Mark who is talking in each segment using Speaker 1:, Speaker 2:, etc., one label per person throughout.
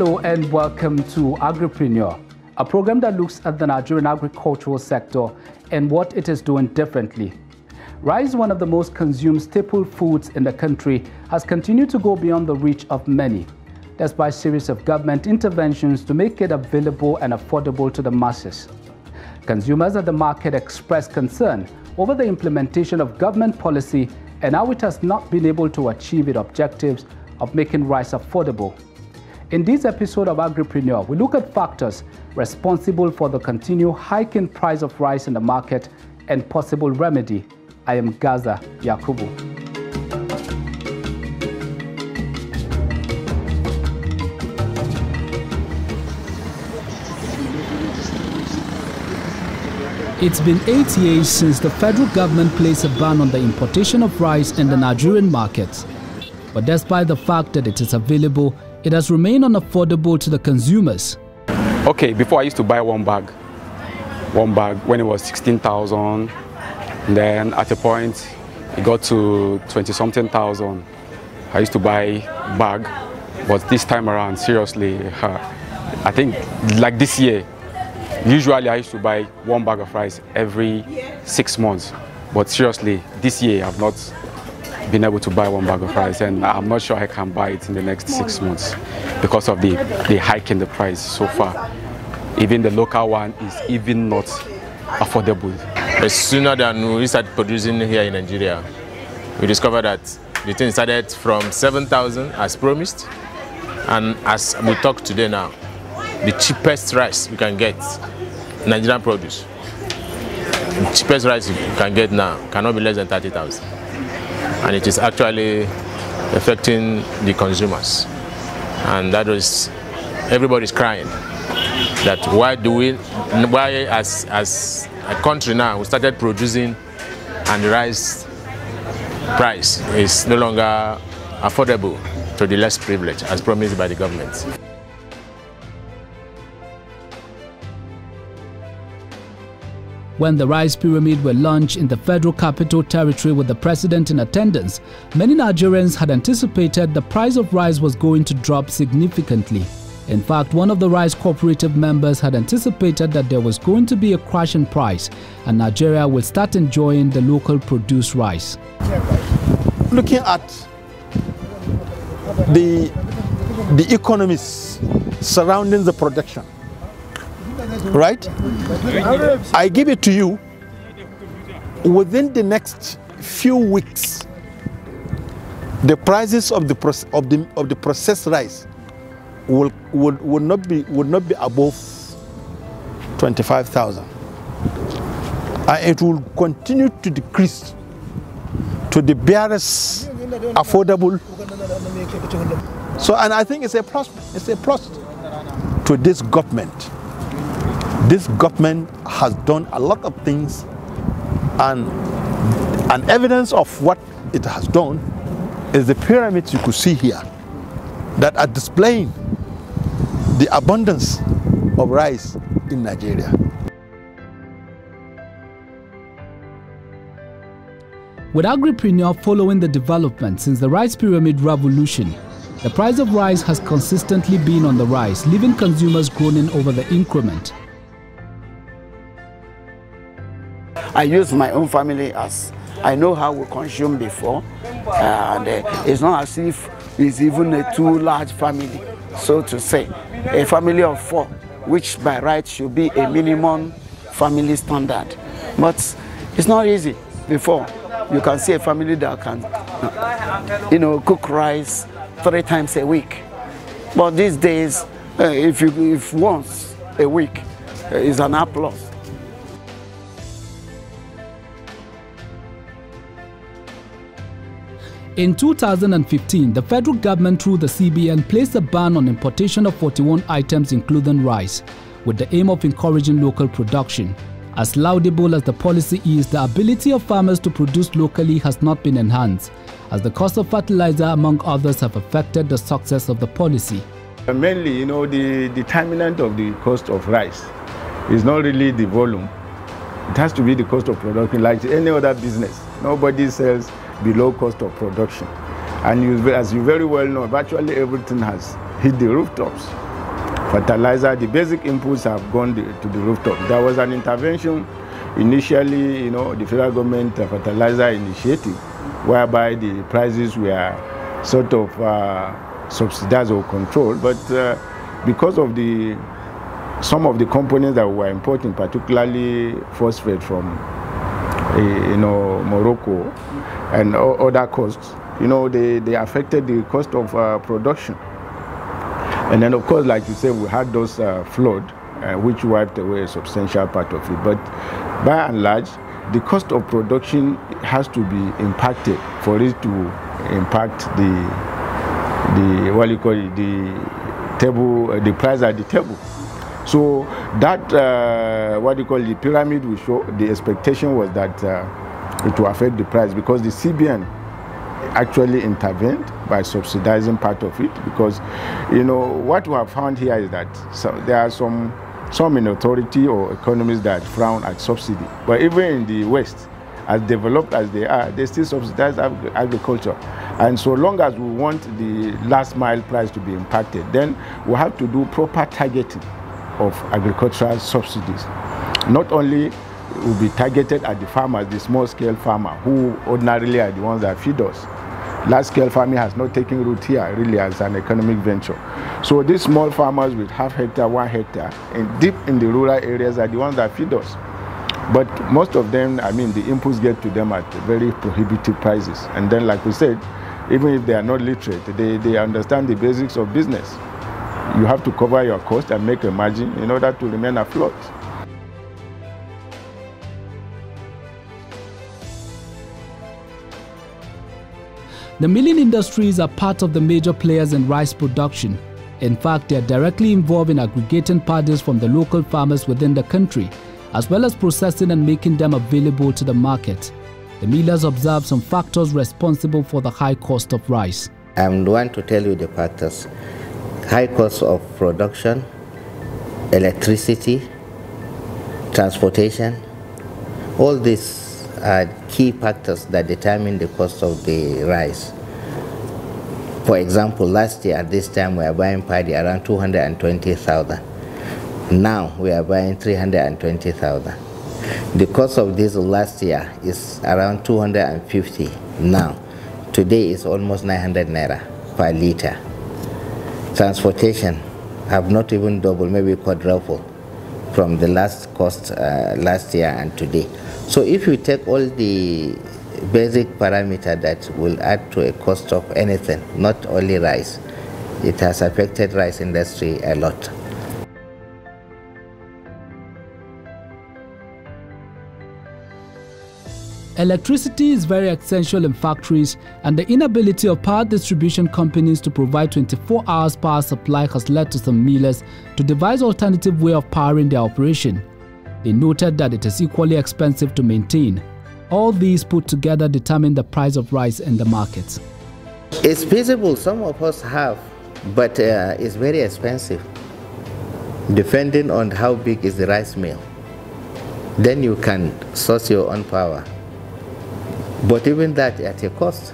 Speaker 1: Hello and welcome to AGRIPRENUER, a program that looks at the Nigerian agricultural sector and what it is doing differently. Rice, one of the most consumed staple foods in the country, has continued to go beyond the reach of many, despite a series of government interventions to make it available and affordable to the masses. Consumers at the market express concern over the implementation of government policy and how it has not been able to achieve its objectives of making rice affordable. In this episode of AGRIPRENUER, we look at factors responsible for the continued hiking price of rice in the market and possible remedy. I am Gaza Yakubu. It's been 8 years since the federal government placed a ban on the importation of rice in the Nigerian markets. But despite the fact that it is available, it has remained unaffordable to the consumers.
Speaker 2: Okay, before I used to buy one bag when it was 16,000. Then at a point, it got to 20-something thousand. I used to buy bag, but this time around, seriously, I think like this year, usually I used to buy one bag of rice every 6 months. But seriously, this year I've not been able to buy one bag of rice, and I'm not sure I can buy it in the next 6 months because of the hike in the price so far. Even the local one is even not affordable.
Speaker 3: As sooner than we started producing here in Nigeria, we discovered that the thing started from 7,000 as promised, and as we talk today now, the cheapest rice we can get, Nigerian produce, the cheapest rice you can get now cannot be less than 30,000. And it is actually affecting the consumers. And that was, everybody's crying that why as a country now we started producing and the rice price is no longer affordable to the less privileged as promised by the government.
Speaker 1: When the rice pyramid were launched in the Federal Capital Territory with the president in attendance, many Nigerians had anticipated the price of rice was going to drop significantly. In fact, one of the rice cooperative members had anticipated that there was going to be a crash in price and Nigeria would start enjoying the local produced rice.
Speaker 4: Looking at the economies surrounding the production, right? I give it to you, within the next few weeks, the prices of the processed rice would not be above 25,000, and it will continue to decrease to the barest affordable. So, and I think it's a plus to this government. This government has done a lot of things, and evidence of what it has done is the pyramids you could see here that are displaying the abundance of rice in Nigeria.
Speaker 1: With AGRIPRENUER following the development since the rice pyramid revolution, the price of rice has consistently been on the rise, leaving consumers groaning over the increment.
Speaker 5: I use my own family as I know how we consume before, and it's not as if it's even a too large family, so to say. A family of 4, which by right should be a minimum family standard. But it's not easy. Before, you can see a family that can, cook rice 3 times a week. But these days, if once a week is an applause.
Speaker 1: In 2015, the federal government through the CBN placed a ban on importation of 41 items including rice, with the aim of encouraging local production. As laudable as the policy is, the ability of farmers to produce locally has not been enhanced, as the cost of fertilizer among others have affected the success of the policy.
Speaker 6: Mainly, the determinant of the cost of rice is not really the volume. It has to be the cost of production, like any other business. Nobody sells below cost of production. And as you very well know, virtually everything has hit the rooftops. fertilizer, the basic inputs have gone to the rooftop. There was an intervention initially, the federal government fertilizer initiative, whereby the prices were sort of subsidized or controlled, but because of some of the components that we were importing, particularly phosphate from Morocco and other costs, they affected the cost of production. And then, of course, like you said, we had those flood, which wiped away a substantial part of it. But by and large, the cost of production has to be impacted for it to impact the what you call it, the table, the price at the table. So that what you call the pyramid will show the expectation was that it will affect the price, because the CBN actually intervened by subsidizing part of it, because what we have found here is that there are some in authority or economies that frown at subsidy, but even in the West, as developed as they are, they still subsidize agriculture. And so long as we want the last mile price to be impacted, then we have to do proper targeting of agricultural subsidies. Not only will be targeted at the farmers, the small scale farmer, who ordinarily are the ones that feed us. Large scale farming has not taken root here really as an economic venture. So these small farmers with half hectare, 1 hectare, and deep in the rural areas are the ones that feed us. But most of them, the inputs get to them at very prohibitive prices. And then, like we said, even if they are not literate, they understand the basics of business. You have to cover your cost and make a margin in order to remain afloat.
Speaker 1: The milling industries are part of the major players in rice production. In fact, they are directly involved in aggregating paddies from the local farmers within the country, as well as processing and making them available to the market. The millers observe some factors responsible for the high cost of rice.
Speaker 7: I'm the one to tell you the factors. High cost of production, electricity, transportation, all these are key factors that determine the cost of the rice. For example, last year at this time we are buying paddy around 220,000. Now we are buying 320,000. The cost of diesel last year is around 250. Now, today is almost 900 naira per liter. Transportation have not even doubled, maybe quadrupled from the last cost last year and today. So if you take all the basic parameters that will add to a cost of anything, not only rice, it has affected rice industry a lot.
Speaker 1: Electricity is very essential in factories, and the inability of power distribution companies to provide 24 hours power supply has led to some millers to devise alternative way of powering their operation. They noted that it is equally expensive to maintain. All these put together determine the price of rice in the market.
Speaker 7: It's feasible, some of us have, but it's very expensive, depending on how big is the rice mill. Then you can source your own power. But even that at a cost.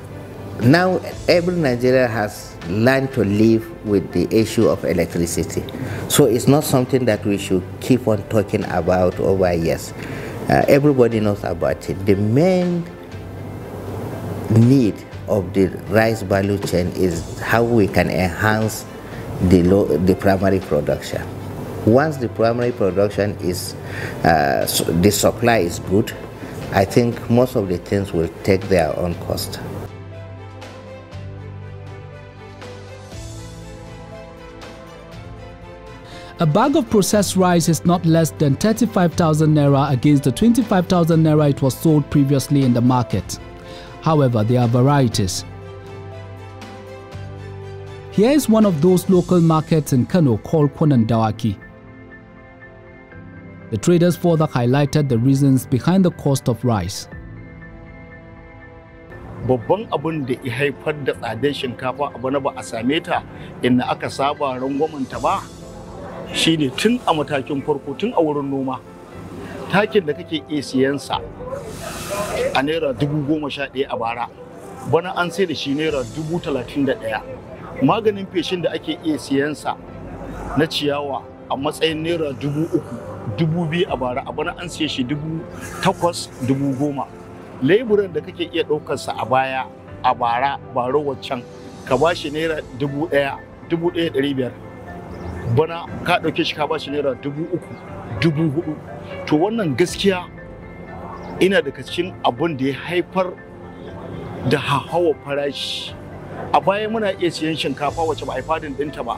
Speaker 7: Now every Nigerian has learned to live with the issue of electricity. So it's not something that we should keep on talking about over years. Everybody knows about it. The main need of the rice value chain is how we can enhance the primary production. Once the primary production is, the supply is good, I think most of the things will take their own cost.
Speaker 1: A bag of processed rice is not less than 35,000 naira against the 25,000 naira it was sold previously in the market. However, there are varieties. Here is one of those local markets in Kano called Dawaki. The traders further highlighted the reasons behind the cost of rice.
Speaker 8: Babban abin da ya haifar da tsadar shinkafa a bana ba a same ta inda aka saba rangwamenta ba shine tun a matakin farko, tun a wurin noma. Takin da kake iya siyan sa a naira 11,000 a bara, bana an sai da shi naira 31,000. Maganin feshin da ake iya siyan sa na ciyawa a matsayin naira 3,000, 2,000 a bara, a bana an siye shi 8,000, 10,000. Leburan da kake iya ɗaukarsa a baya a bara waccan ka ba shi naira 1,000, 1,500, bana ka ɗauke shi ka ba shi naira 3,000, 4,000. To wannan gaskiya ina daga cikin abin da ya haifar da hawa farashi. A baya muna iya siyan shinkafa wacce ba a yi fadin ɗinta ba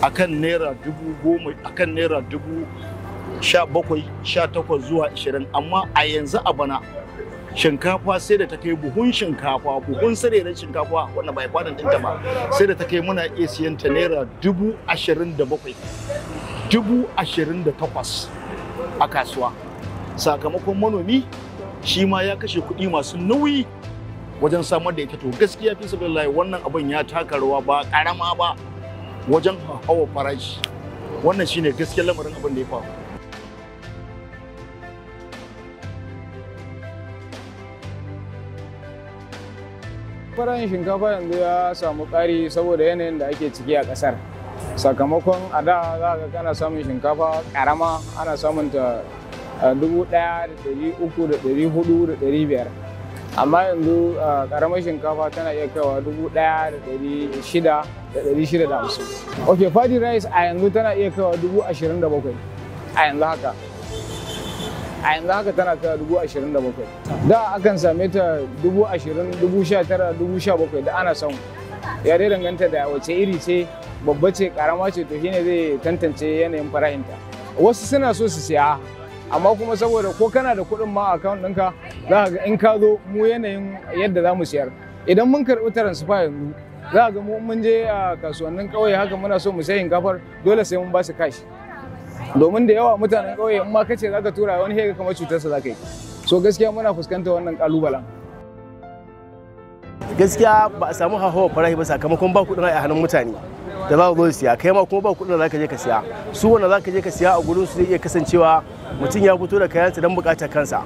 Speaker 8: akan naira 10,000, akan naira 17,000, 18 zuwa 20, amma a yanzu a bana shinkafa sai da ta kai buhun sareren shinkafa wanda bai fadin ɗinta ba, sai da ta kai muna iya siyan ta naira 27,000, 28,000 a kasuwa. Sakamakon manomi shi ma ya kashe kuɗi masu nauyi wajen samar da ita. To gaskiya fi sabilillahi wannan abin ya taka rawa ba ƙarama ba wajen hawa farashi. Wannan shine gaskiyar lamarin abin da ya faru.
Speaker 9: Farashin shinkafa yanzu ya samu ƙari saboda yanayin da ake ciki a ƙasar. Sakamakon a da za ka kana samun shinkafa ƙarama ana samun ta 1,300, 400, 500. Amma yanzu ƙaramar shinkafa tana iya kaiwa 1,600, 650. Ok, fadi rice a yanzu tana iya kaiwa 27,000 a yanzu haka. A yanzu haka tana kaiwa 27,000. Da akan same ta 20,000, 19,000, 17,000 da ana samu. Ya dai danganta da wace iri ce, babba ce, karama ce, to shine zai tantance yanayin farahinta. Wasu suna so su siya, amma kuma saboda ko kana da kuɗin ma a account ɗinka, za ka ga in ka zo mu yanayin yadda za mu siyar. Idan mun karɓi transfer yanzu, za ka ga mun je a kasuwannin ƙauye haka muna so mu sayi shinkafar, dole sai mun ba su cash. Domin da yawa mutanen ƙauye in ma kace za ka tura wani hega kamar cutarsa za ka yi. So gaskiya muna fuskantar wannan ƙalubalen.
Speaker 10: Gaskiya ba a samu hauhawar farashi ba sakamakon ba kuɗin a hannun mutane da za zo siya, kai ma kuma ba kuɗin da za ka je ka siya. Su wanda za ka je ka siya a gurin su zai iya kasancewa mutum ya fito da kayansa don buƙatar kansa,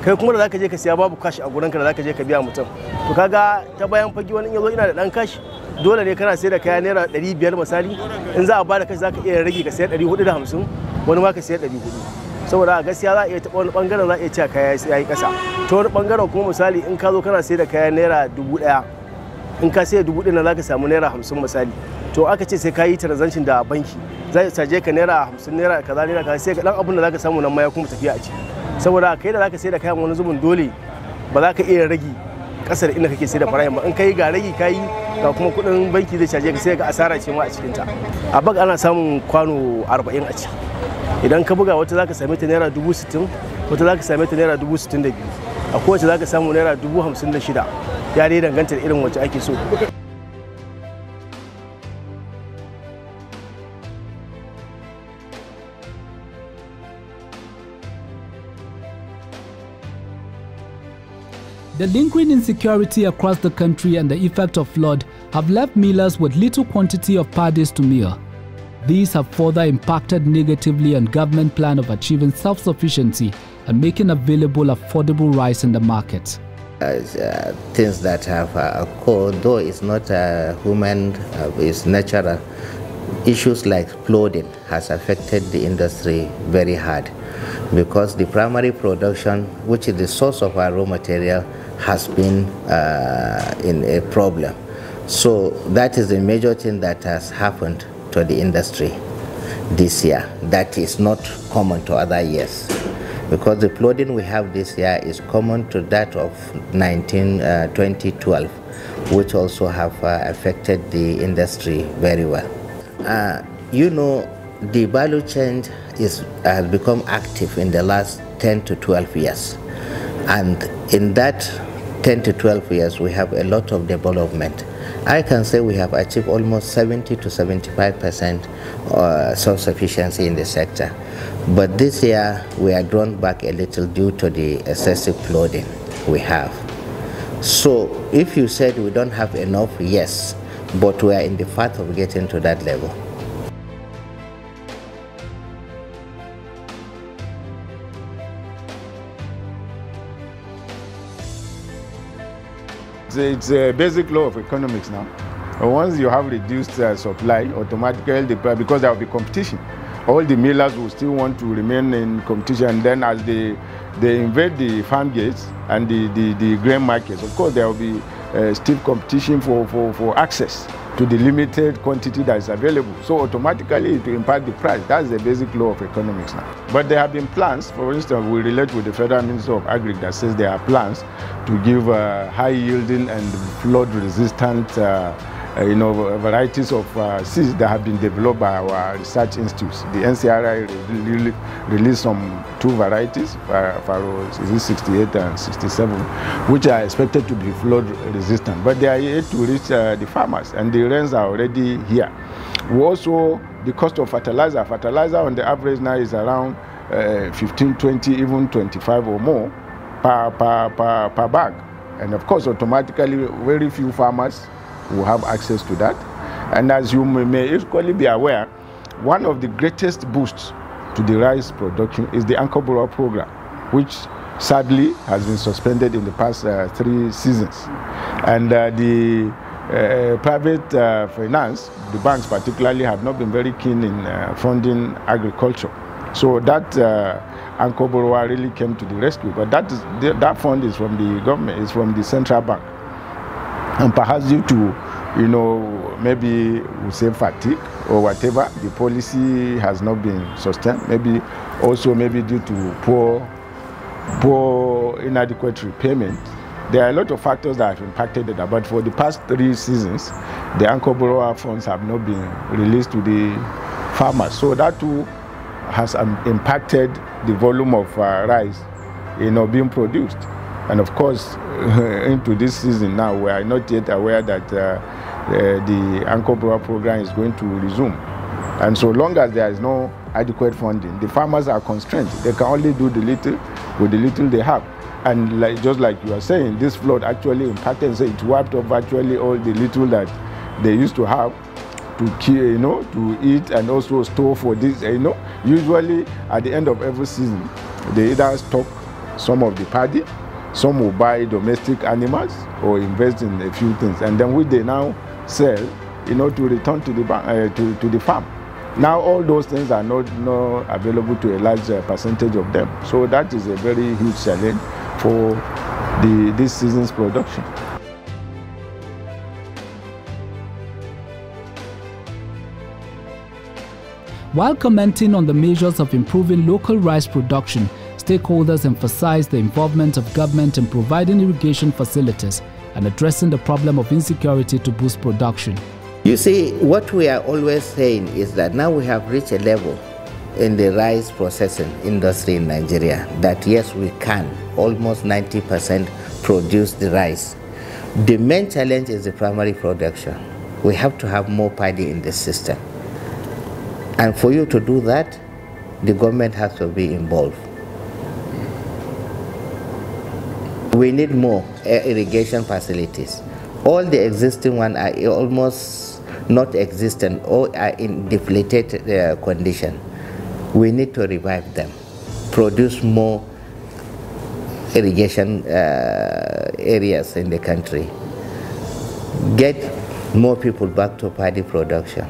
Speaker 10: kai kuma da za ka je ka siya babu kashi a gurinka da za ka je ka biya mutum. To kaga ta bayan fage wani in yazo ina da ɗan kashi, dole ne kana sayar da kaya naira 500 misali, in za a bada kashi za ka iya rage ka sayar 450, wani ma ka sayar 400. Saboda a gaskiya za a iya taɓa wani ɓangaren za a iya cewa kaya ya yi ƙasa. Ta wani ɓangaren kuma misali in ka zo kana sayar da kaya naira 1,000, in ka sayar 1,000 na za ka samu naira 50 misali. To aka ce sai ka yi transaction da banki, za a caje ka naira 50, naira kaza, naira kaza, sai ka ɗan abin da za ka samu nan ma ya kuma tafiya a ciki. Saboda kai da za ka sayar da kayan wani zubin dole ba za ka iya rage ƙasar inda kake sayar da farayin ba. In ka yi ga rage ka yi ga kuma kuɗin banki zai caje ka, sai ga asara ce ma a cikinta. A bag ana samun kwano 40 a ciki. Idan ka buga wata za ka same ta naira 60,000, wata za ka same ta naira 62,000, a kowace za ka samu naira 56,000. Ya dai danganta da irin wacce ake so.
Speaker 1: The lingering insecurity across the country and the effect of flood have left millers with little quantity of paddies to mill. These have further impacted negatively on government plan of achieving self-sufficiency and making available affordable rice in the market.
Speaker 7: Things that have occurred, though it's not human, it's natural. Issues like flooding has affected the industry very hard because the primary production, which is the source of our raw material, has been in a problem. So that is the major thing that has happened to the industry this year. That is not common to other years, because the flooding we have this year is common to that of 2012, which also have affected the industry very well. You know, the value chain has become active in the last 10 to 12 years. And in that 10 to 12 years, we have a lot of development. I can say we have achieved almost 70 to 75% self-sufficiency in the sector. But this year, we are drawn back a little due to the excessive flooding we have. So if you said we don't have enough, yes, but we are in the path of getting to that level.
Speaker 6: It's a basic law of economics now. Once you have reduced supply, automatically the price, because there will be competition. All the millers will still want to remain in competition. And then as they invade the farm gates and the grain markets, of course there will be stiff competition for access to the limited quantity that is available. So automatically it will impact the price. That's the basic law of economics now. But there have been plans. For instance, we relate with the Federal Minister of Agri that says there are plans to give high yielding and flood resistant varieties of seeds that have been developed by our research institutes. The NCRI released some 2 varieties, Faro 68 and 67, which are expected to be flood resistant. But they are yet to reach the farmers, and the rains are already here. We also, the cost of fertilizer on the average now is around 15, 20, even 25 or more per bag. And of course, automatically, very few farmers will have access to that. And as you may equally be aware, one of the greatest boosts to the rice production is the Anchor Borrower program, which sadly has been suspended in the past 3 seasons. And the private finance, the banks particularly, have not been very keen in funding agriculture. So that Anchor Borrower really came to the rescue. But that fund is from the government, it's from the central bank. And perhaps due to, maybe we say fatigue or whatever, the policy has not been sustained. Maybe due to poor inadequate repayment. There are a lot of factors that have impacted that. But for the past 3 seasons, the Anchor Borrower funds have not been released to the farmers. So that too has impacted the volume of rice, being produced. And of course, into this season now, we are not yet aware that the Anchor Borrower program is going to resume. And so long as there is no adequate funding, the farmers are constrained. They can only do the little with the little they have. And just like you are saying, this flood actually impacted, so it wiped off virtually all the little that they used to have to eat and also store for this. Usually at the end of every season, they either stock some of the paddy, some will buy domestic animals or invest in a few things, and then which they now sell, to return to the farm. Now all those things are not available to a large percentage of them. So that is a very huge challenge for this season's production.
Speaker 1: While commenting on the measures of improving local rice production, stakeholders emphasized the involvement of government in providing irrigation facilities and addressing the problem of insecurity to boost production.
Speaker 7: You see, what we are always saying is that now we have reached a level in the rice processing industry in Nigeria that yes, we can almost 90% produce the rice. The main challenge is the primary production. We have to have more paddy in the system. And for you to do that, the government has to be involved. We need more irrigation facilities. All the existing ones are almost not existent or are in depleted condition. We need to revive them, produce more irrigation areas in the country, get more people back to paddy production.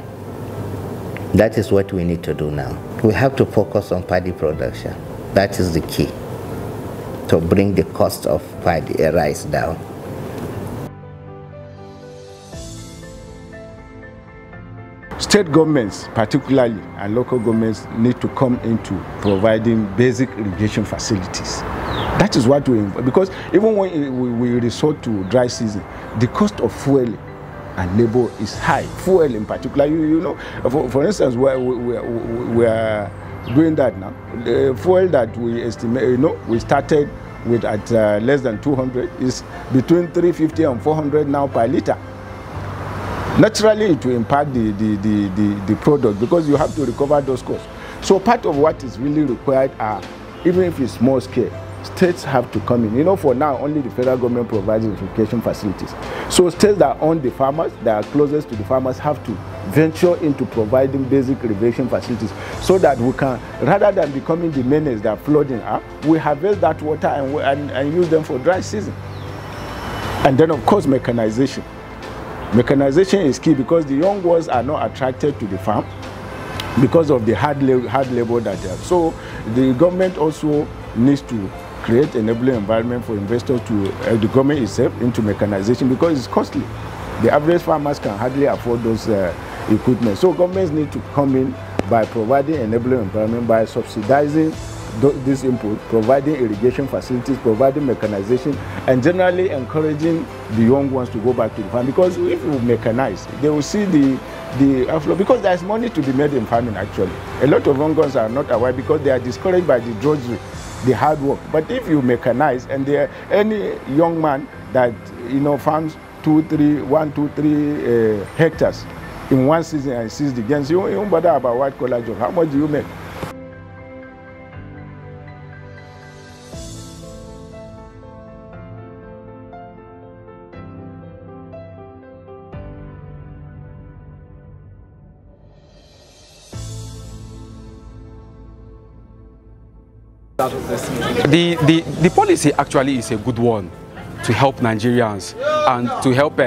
Speaker 7: That is what we need to do now. We have to focus on paddy production. That is the key to bring the cost of paddy rice down.
Speaker 6: State governments, particularly, and local governments need to come into providing basic irrigation facilities. That is what we, because even when we resort to dry season, the cost of fuel and labor is high. Fuel in particular, for instance, we are doing that now. The fuel that we estimate, we started with at less than 200 is between 350 and 400 now per liter. Naturally, it will impact the product because you have to recover those costs. So part of what is really required are, even if it's small scale, states have to come in. For now, only the federal government provides irrigation facilities. So states that own the farmers, that are closest to the farmers, have to venture into providing basic irrigation facilities so that we can, rather than becoming the menace that flooding are, we harvest that water and use them for dry season. And then, of course, mechanization. Mechanization is key because the young ones are not attracted to the farm because of the hard labor that they have. So the government also needs to create an enabling environment for investors to, the government itself, into mechanization because it's costly. The average farmers can hardly afford those equipment. So governments need to come in by providing enabling environment, by subsidizing this input, providing irrigation facilities, providing mechanization, and generally encouraging the young ones to go back to the farm. Because if you mechanize, they will see the outflow, because there is money to be made in farming actually. A lot of young ones are not aware because they are discouraged by the drudgery, the hard work. But if you mechanize, and any young man that farms 1, 2, 3 hectares in one season and sees the gains, you don't bother about white collar job. How much do you make?
Speaker 2: The policy actually is a good one to help Nigerians and to help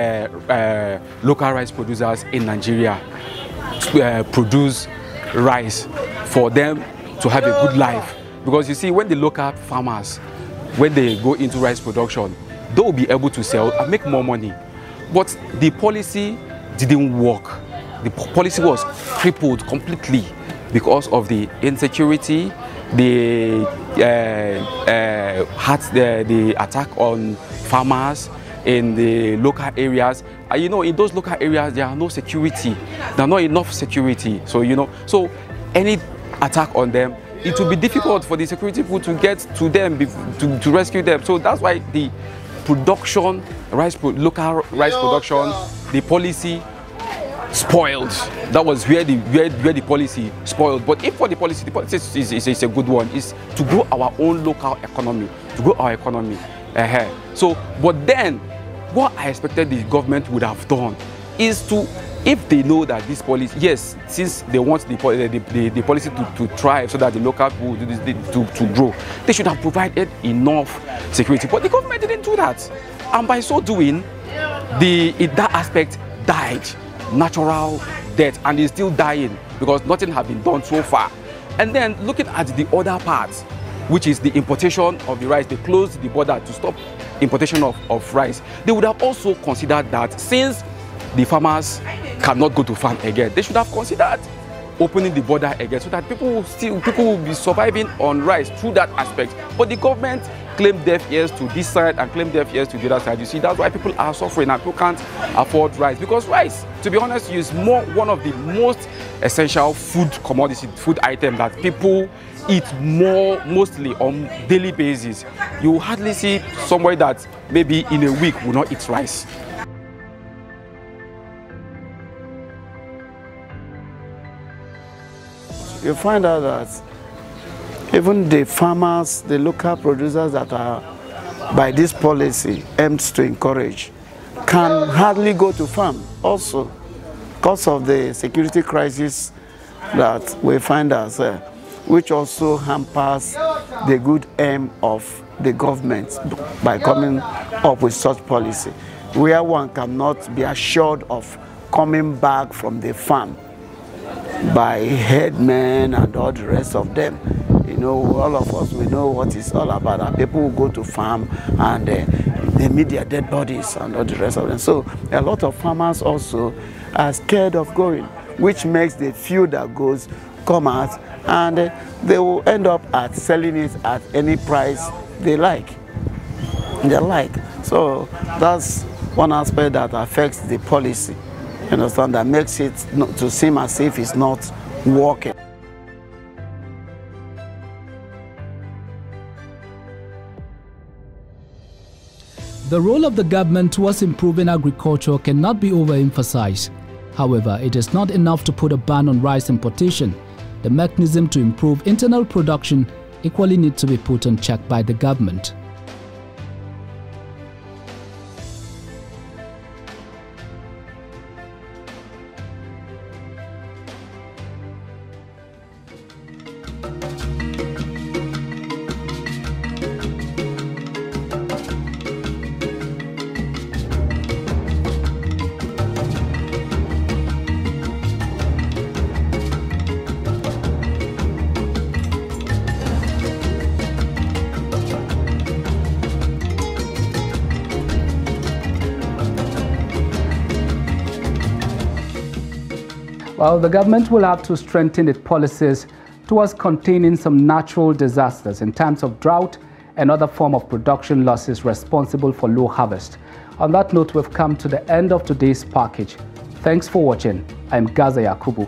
Speaker 2: local rice producers in Nigeria produce rice for them to have a good life. Because you see, when the local farmers, when they go into rice production, they will be able to sell and make more money. But the policy didn't work. The policy was crippled completely because of the insecurity, the attack on farmers in the local areas. In those local areas, there are no security. There are not enough security. So, so any attack on them, it will be difficult for the security people to get to them, to rescue them. So that's why the production, local rice production, the policy spoiled. That was where the policy spoiled. But if for the policy is a good one, is to grow our own local economy, to grow our economy. So, but then, what I expected the government would have done is to, if they know that this policy, yes, since they want the policy to thrive so that the local people will do this, to grow, they should have provided enough security. But the government didn't do that. And by so doing, that aspect died. Natural death, and is still dying because nothing has been done so far. And then looking at the other part, which is the importation of the rice, they closed the border to stop importation of rice. They would have also considered that since the farmers cannot go to farm again, they should have considered opening the border again so that people will be surviving on rice through that aspect. But the government claimed deaf ears to this side and claimed deaf ears to the other side. You see, that's why people are suffering and people can't afford rice. Because rice, to be honest, is one of the most essential food commodity, food item that people eat mostly on daily basis. You hardly see somewhere that maybe in a week will not eat rice.
Speaker 5: You find out that even the farmers, the local producers that are by this policy aims to encourage, can hardly go to farm also because of the security crisis that we find ourselves, which also hampers the good aim of the government by coming up with such policy, where one cannot be assured of coming back from the farm by headmen and all the rest of them. All of us, we know what it's all about. That people will go to farm and they meet their dead bodies and all the rest of them. So a lot of farmers also are scared of going, which makes the few that goes come out and they will end up at selling it at any price they like. So that's one aspect that affects the policy. You understand? That makes it to seem as if it's not working.
Speaker 1: The role of the government towards improving agriculture cannot be overemphasized. However, it is not enough to put a ban on rice importation. The mechanism to improve internal production equally needs to be put on check by the government. Well, the government will have to strengthen its policies towards containing some natural disasters in times of drought and other form of production losses responsible for low harvest. On that note, we've come to the end of today's package. Thanks for watching. I'm Gaza Yakubu.